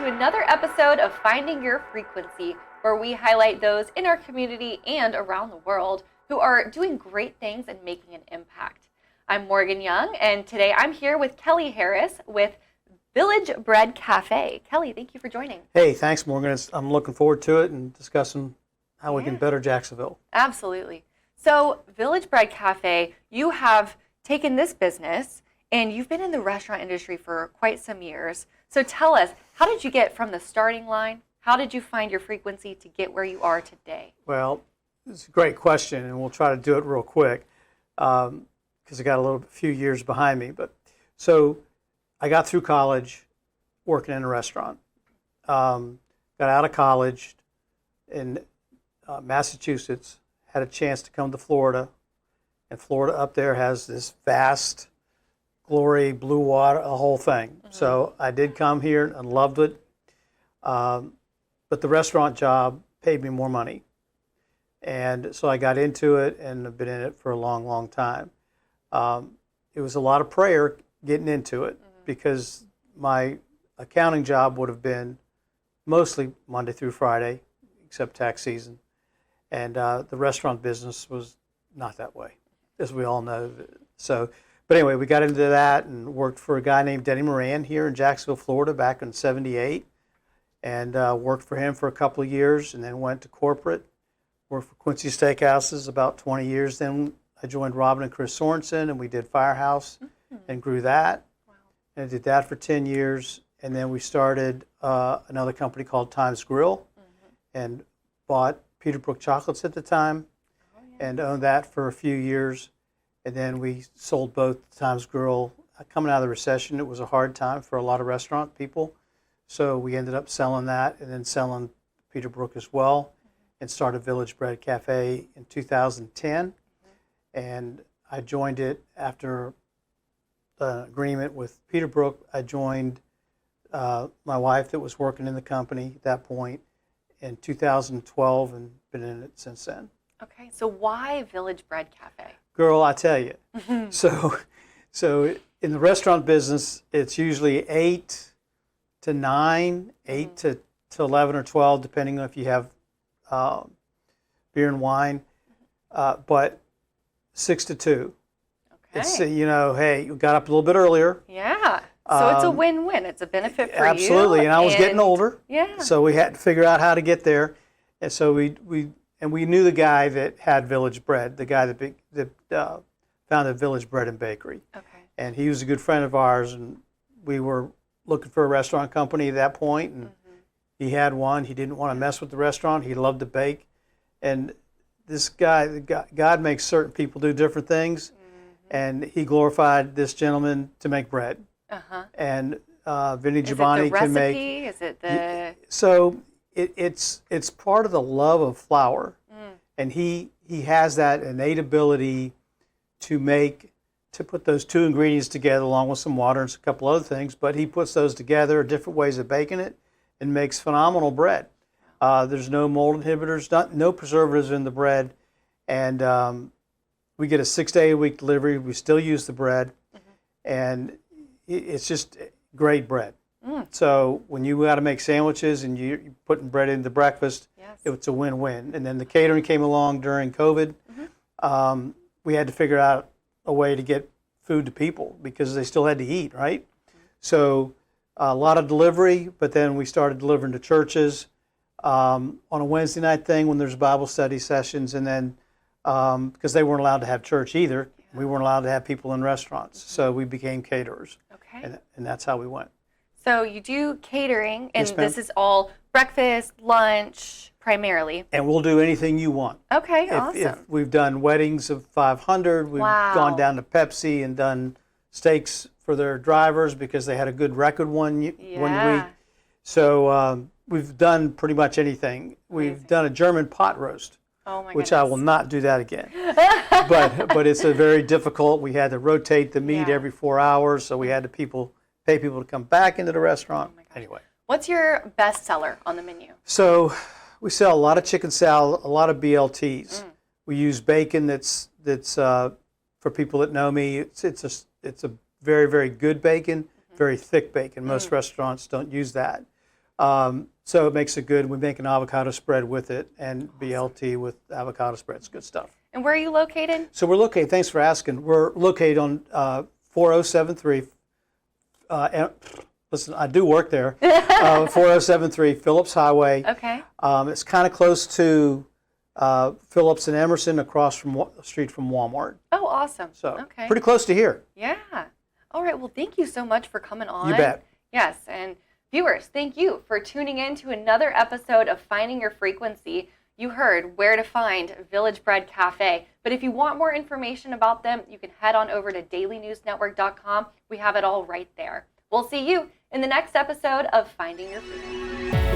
to another episode of Finding Your Frequency, where we highlight those in our community and around the world who are doing great things and making an impact. I'm Morgan Young, and today I'm here with Kelly Harris with Village Bread Café. Kelly, thank you for joining. Hey, thanks, Morgan. I'm looking forward to it and discussing how we can better Jacksonville. Absolutely. So, Village Bread Café, you have taken this business and you've been in the restaurant industry for quite some years. So tell us, how did you get from the starting line? How did you find your frequency to get where you are today? Well, it's a great question, and we'll try to do it real quick because I got a few years behind me. So I got through college working in a restaurant. Got out of college in Massachusetts, had a chance to come to Florida, and Florida up there has this vast glory, blue water, the whole thing. Mm-hmm. So I did come here and loved it. But the restaurant job paid me more money. And so I got into it and I've been in it for a long, long time. It was a lot of prayer getting into it because my accounting job would have been mostly Monday through Friday, except tax season. And the restaurant business was not that way, as we all know. But anyway, we got into that and worked for a guy named Denny Moran here in Jacksonville, Florida back in '78. And worked for him for a couple of years and then went to corporate. Worked for Quincy Steakhouses about 20 years. Then I joined Robin and Chris Sorensen and we did Firehouse and grew that. Wow. And I did that for 10 years. And then we started another company called Times Grill and bought Peterbrook Chocolates at the time and owned that for a few years. And then we sold both Times Grill. Coming out of the recession, it was a hard time for a lot of restaurant people. So we ended up selling that and then selling Peterbrook as well and started Village Bread Cafe in 2010. And I joined it after an agreement with Peterbrook. I joined my wife that was working in the company at that point in 2012 and been in it since then. Okay, so why Village Bread Cafe? Girl, I tell you. So in the restaurant business, it's usually 8 to 9, 8 to 11 or 12, depending on if you have beer and wine, but 6 to 2. Okay. It's, hey, you got up a little bit earlier. Yeah. So it's a win-win. It's a benefit for you. Absolutely. And I was getting older. Yeah. So we had to figure out how to get there. And so we knew the guy that had Village Bread, the guy that founded Village Bread and Bakery. Okay. And he was a good friend of ours, and we were looking for a restaurant company at that point, and he had one. He didn't want to mess with the restaurant. He loved to bake. And this guy, God makes certain people do different things, and he glorified this gentleman to make bread. And Vinny Giovanni can make. Is it the? So it's part of the love of flour, and he has that innate ability to put those two ingredients together along with some water and a couple other things, but he puts those together, different ways of baking it, and makes phenomenal bread. There's no mold inhibitors, no preservatives in the bread, and we get a 6-day-a-week delivery. We still use the bread, and it's just great bread. So when you got to make sandwiches and you're putting bread into breakfast, it's a win-win. And then the catering came along during COVID. We had to figure out a way to get food to people because they still had to eat, right? So a lot of delivery, but then we started delivering to churches on a Wednesday night thing when there's Bible study sessions, and then because they weren't allowed to have church either, we weren't allowed to have people in restaurants, so we became caterers. Okay. And that's how we went. So you do catering, and this is all breakfast, lunch, primarily. And we'll do anything you want. Okay, awesome. If we've done weddings of 500, we've gone down to Pepsi and done steaks for their drivers because they had a good record one week. So we've done pretty much anything. We've done a German pot roast, which I will not do that again. but it's a very difficult. We had to rotate the meat every 4 hours, so we had to pay people to come back into the restaurant. Anyway. What's your best seller on the menu? So we sell a lot of chicken salad, a lot of BLTs. We use bacon that's for people that know me. It's a very, very good bacon, very thick bacon. Most restaurants don't use that. So it makes it good. We make an avocado spread with it and BLT with avocado spread. It's good stuff. And where are you located? So we're located, thanks for asking. We're located on 4073. Listen, I do work there. 4073 Phillips Highway. Okay. It's kind of close to Phillips and Emerson, across from the street from Walmart. Oh, awesome. So okay. pretty close to here. Yeah. All right. Well, thank you so much for coming on. You bet. Yes. And viewers, thank you for tuning in to another episode of Finding Your Frequency. You heard where to find Village Bread Cafe. But if you want more information about them, you can head on over to dailynewsnetwork.com. We have it all right there. We'll see you in the next episode of Finding Your Frequency.